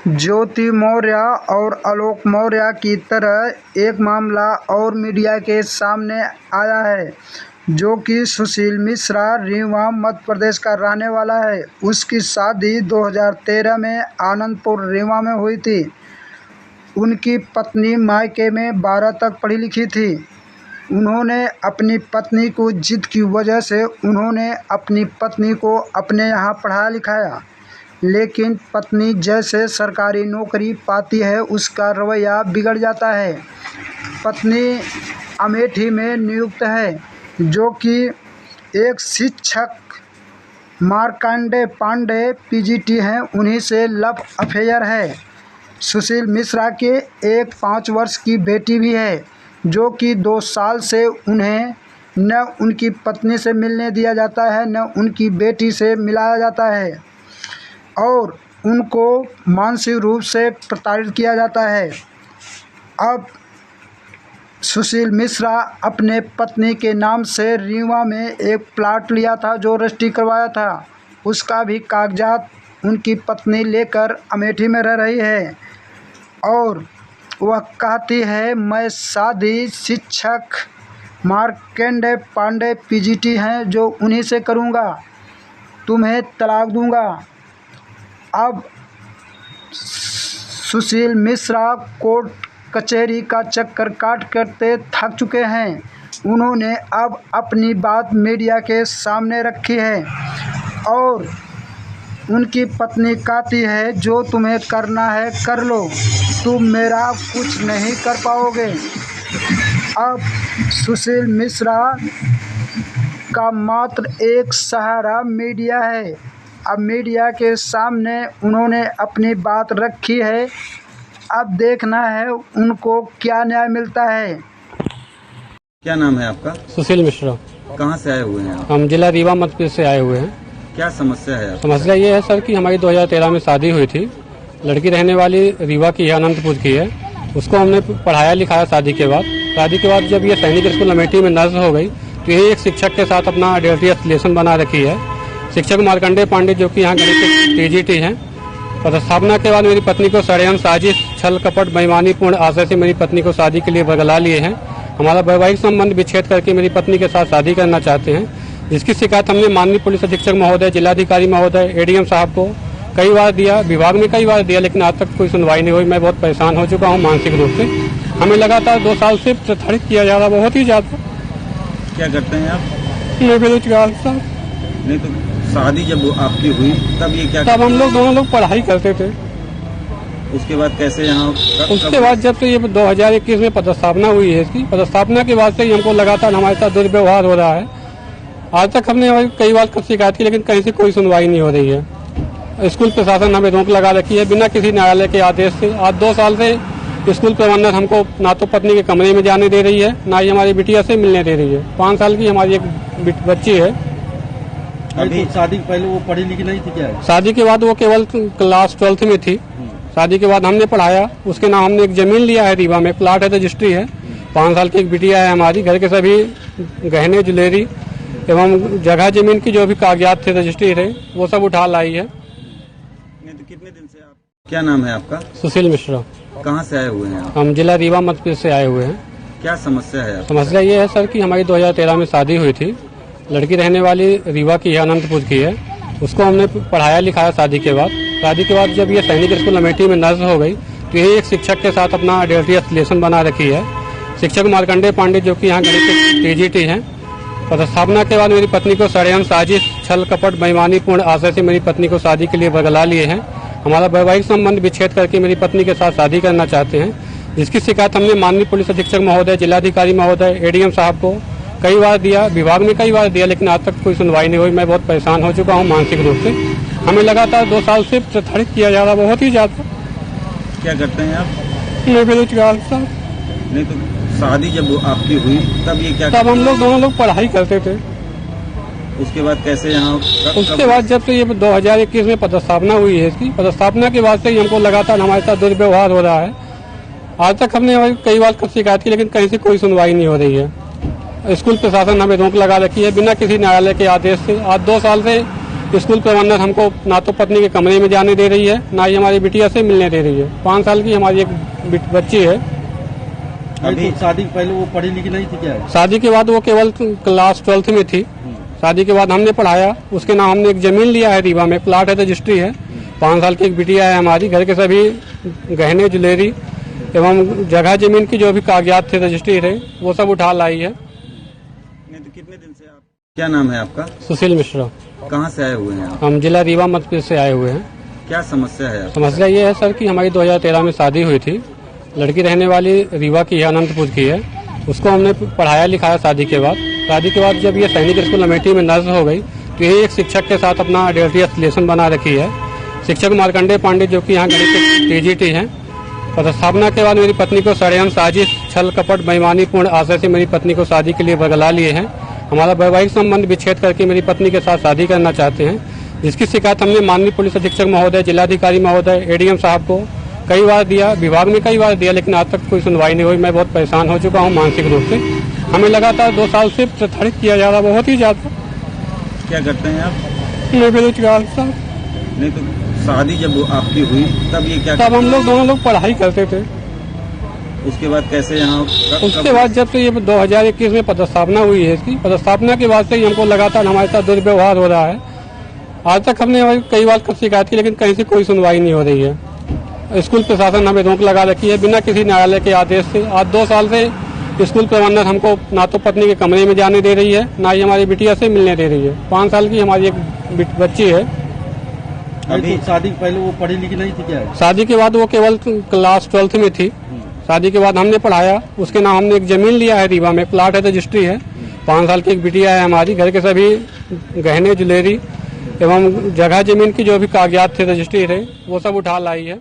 ज्योति मौर्य और आलोक मौर्य की तरह एक मामला और मीडिया के सामने आया है, जो कि सुशील मिश्रा रीवा मध्य प्रदेश का रहने वाला है। उसकी शादी 2013 में आनंदपुर रीवा में हुई थी। उनकी पत्नी मायके में 12 तक पढ़ी लिखी थी। उन्होंने अपनी पत्नी को जिद की वजह से उन्होंने अपनी पत्नी को अपने यहाँ पढ़ाया लिखाया, लेकिन पत्नी जैसे सरकारी नौकरी पाती है उसका रवैया बिगड़ जाता है। पत्नी अमेठी में नियुक्त है, जो कि एक शिक्षक मार्कंडे पांडे पीजीटी हैं, उन्हीं से लव अफेयर है। सुशील मिश्रा के एक 5 वर्ष की बेटी भी है, जो कि 2 साल से उन्हें न उनकी पत्नी से मिलने दिया जाता है, न उनकी बेटी से मिलाया जाता है और उनको मानसिक रूप से प्रताड़ित किया जाता है। अब सुशील मिश्रा अपने पत्नी के नाम से रीवा में एक प्लाट लिया था, जो रजिस्ट्री करवाया था। उसका भी कागजात उनकी पत्नी लेकर अमेठी में रह रही है और वह कहती है, मैं शादी शिक्षक मार्कंडे पांडे पीजीटी हैं, जो उन्हीं से करूँगा, तुम्हें तलाक दूँगा। अब सुशील मिश्रा कोर्ट कचहरी का चक्कर काट करते थक चुके हैं। उन्होंने अब अपनी बात मीडिया के सामने रखी है और उनकी पत्नी कहती है, जो तुम्हें करना है कर लो, तुम मेरा कुछ नहीं कर पाओगे। अब सुशील मिश्रा का मात्र एक सहारा मीडिया है। अब मीडिया के सामने उन्होंने अपनी बात रखी है। अब देखना है उनको क्या न्याय मिलता है। क्या नाम है आपका? सुशील मिश्रा। कहाँ से आए हुए हैं आप? हम जिला रीवा मध्य प्रदेश से आए हुए हैं। क्या समस्या है? समस्या ये है सर कि हमारी 2013 में शादी हुई थी। लड़की रहने वाली रीवा की है, अनंतपुर की है। उसको हमने पढ़ाया लिखाया शादी के बाद। जब ये सैनिक स्कूल अमेठी में नर्स हो गई, तो यही एक शिक्षक के साथ अपना आइडेंटिटी एफिलिएशन बना रखी है। शिक्षक मार्कंडे पांडे, जो कि यहाँ गणित पीजीटी हैं। पदस्थापना के बाद मेरी पत्नी को षड्यंत्र, साजिश, छल कपट, बेईमानीपूर्ण आशय से मेरी पत्नी को शादी के लिए बगला लिए हैं। हमारा वैवाहिक संबंध विच्छेद करके मेरी पत्नी के साथ शादी करना चाहते हैं, जिसकी शिकायत हमने माननीय पुलिस अधीक्षक महोदय, जिलाधिकारी महोदय, एडीएम साहब को कई बार दिया, विभाग में कई बार दिया, लेकिन आज तक कोई सुनवाई नहीं हुई। मैं बहुत परेशान हो चुका हूँ मानसिक रूप से। हमें लगातार 2 साल से प्रताड़ित किया जा रहा, बहुत ही ज्यादा। क्या करते हैं आप? मैं बेरोजगार था। नहीं तो शादी जब आपकी हुई तब ये क्या? तब हम लोग दोनों लोग पढ़ाई करते थे। उसके बाद कैसे यहाँ? उसके बाद जब से ये 2021 में पदस्थापना हुई है, इसकी पदस्थापना के बाद से ही हमको लगातार हमारे साथ दुर्व्यवहार हो रहा है। आज तक हमने कई बार शिकायत की, लेकिन कहीं से कोई सुनवाई नहीं हो रही है। स्कूल प्रशासन हमें रोक लगा रखी है बिना किसी न्यायालय के आदेश से। आज 2 साल से स्कूल प्रबंधन हमको ना तो पत्नी के कमरे में जाने दे रही है, ना ही हमारी बिटिया से मिलने दे रही है। 5 साल की हमारी एक बच्ची है। अभी शादी पहले वो पढ़ी लिखी नहीं थी क्या? शादी के बाद वो केवल क्लास 12th में थी। शादी के बाद हमने पढ़ाया, उसके नाम हमने एक जमीन लिया है रीवा में, प्लाट है, रजिस्ट्री है। 5 साल की एक बिटिया है हमारी। घर के सभी गहने ज्वेलरी एवं जगह जमीन की जो भी कागजात थे, रजिस्ट्री थे, वो सब उठा लाई है। तो कितने दिन से आप? क्या नाम है आपका? सुशील मिश्रा। कहाँ से आए हुए हैं आप? हम जिला रीवा मध्य प्रदेश से आए हुए हैं। क्या समस्या है? समस्या ये है सर कि हमारी 2013 में शादी हुई थी। लड़की रहने वाली रीवा की है, अनंतपुर की है। उसको हमने पढ़ाया लिखाया शादी के बाद। जब ये सैनिक स्कूल अमेठी में नर्स हो गई, तो यही एक शिक्षक के साथ अपना आइडेंटिटी एफिलिएशन बना रखी है। शिक्षक मार्कंडे पांडे, जो कि यहाँ गणित पीजीटी हैं। पदस्थापना के बाद मेरी पत्नी को षड्यंत्र, साजिश, छल कपट, बेईमानीपूर्ण आशय से मेरी पत्नी को शादी के लिए बगला लिए हैं। हमारा वैवाहिक संबंध विच्छेद करके मेरी पत्नी के साथ शादी करना चाहते हैं, जिसकी शिकायत हमने माननीय पुलिस अधीक्षक महोदय, जिलाधिकारी महोदय, एडीएम साहब को कई बार दिया, विभाग में कई बार दिया, लेकिन आज तक कोई सुनवाई नहीं हुई। मैं बहुत परेशान हो चुका हूँ मानसिक रूप से। हमें लगातार 2 साल से प्रताड़ित किया जा रहा, बहुत ही ज्यादा। क्या करते हैं आप? मैं बेरोजगार था। नहीं तो शादी जब आपकी हुई तब ये क्या? तब हम लोग दोनों लोग पढ़ाई करते थे। उसके बाद कैसे यहाँ? उसके बाद जब से ये 2021 में पदस्थापना हुई है, इसकी पदस्थापना के बाद से ही हमको लगातार हमारे साथ दुर्व्यवहार हो रहा है। आज तक हमने कई बार शिकायत की, लेकिन कहीं से कोई सुनवाई नहीं हो रही है। स्कूल प्रशासन हमें रोक लगा रखी है बिना किसी न्यायालय के आदेश से। आज 2 साल से स्कूल प्रबंधन हमको ना तो पत्नी के कमरे में जाने दे रही है, ना ही हमारी बिटिया से मिलने दे रही है। 5 साल की हमारी एक बच्ची है। अभी शादी पहले वो पढ़ी लिखी नहीं थी क्या? शादी के बाद वो केवल क्लास 12th में थी। शादी के बाद हमने पढ़ाया, उसके नाम हमने एक जमीन लिया है रीवा में, प्लाट है, रजिस्ट्री है। 5 साल की एक बिटिया है हमारी। घर के सभी गहने ज्वेलरी एवं जगह जमीन की जो भी कागजात थे, रजिस्ट्री थे, वो सब उठा लाई है। नहीं तो कितने दिन से आप, क्या नाम है आपका? सुशील मिश्रा। कहाँ से आए हुए हैं आप? हम जिला रीवा मध्य प्रदेश से आए हुए हैं। क्या समस्या है? समस्या ये है सर कि हमारी 2013 में शादी हुई थी। लड़की रहने वाली रीवा की है, अनंतपुर की है। उसको हमने पढ़ाया लिखाया शादी के बाद। शादी के बाद जब ये सैनिक स्कूल अमेठी में नर्स हो गई तो यही एक शिक्षक के साथ अपना आइडेंटिटी एफिलिएशन बना रखी है। शिक्षक मार्कंडेय पांडे जो कि यहाँ गणित के टीजीटी हैं। पदस्थापना के बाद मेरी पत्नी को षड्यंत्र, साजिश, छल कपट, बेईमानीपूर्ण आशय से मेरी पत्नी को शादी के लिए बगला लिए हैं। हमारा वैवाहिक संबंध विच्छेद करके मेरी पत्नी के साथ शादी करना चाहते हैं, जिसकी शिकायत हमने माननीय पुलिस अधीक्षक महोदय, जिलाधिकारी महोदय, एडीएम साहब को कई बार दिया, विभाग में कई बार दिया, लेकिन आज तक कोई सुनवाई नहीं हुई। मैं बहुत परेशान हो चुका हूँ मानसिक रूप से। हमें लगातार 2 साल से प्रताड़ित किया जा रहा, बहुत ही ज्यादा। क्या करते हैं आप? मैं बेरोजगार था। नहीं तो शादी जब आपकी हुई तब ये क्या? तब हम लोग दोनों लोग पढ़ाई करते थे। उसके बाद कैसे यहाँ? उसके बाद जब से ये 2021 में पदस्थापना हुई है, इसकी पदस्थापना के बाद से ही हमको लगातार हमारे साथ दुर्व्यवहार हो रहा है। आज तक हमने कई बार शिकायत की, लेकिन कहीं से कोई सुनवाई नहीं हो रही है। स्कूल प्रशासन हमें रोक लगा रखी है बिना किसी न्यायालय के आदेश से। आज 2 साल से स्कूल प्रबंधन हमको ना तो पत्नी के कमरे में जाने दे रही है, ना ही हमारी बिटिया से मिलने दे रही है। 5 साल की हमारी एक बच्ची है। अभी शादी पहले वो पढ़ी लिखी नहीं थी क्या? शादी के बाद वो केवल क्लास 12th में थी। शादी के बाद हमने पढ़ाया, उसके नाम हमने एक जमीन लिया है रीवा में, प्लाट है, रजिस्ट्री है। 5 साल की एक बिटिया है हमारी। घर के सभी गहने ज्वेलरी एवं जगह जमीन की जो भी कागजात थे, रजिस्ट्री थे, वो सब उठा लाई है।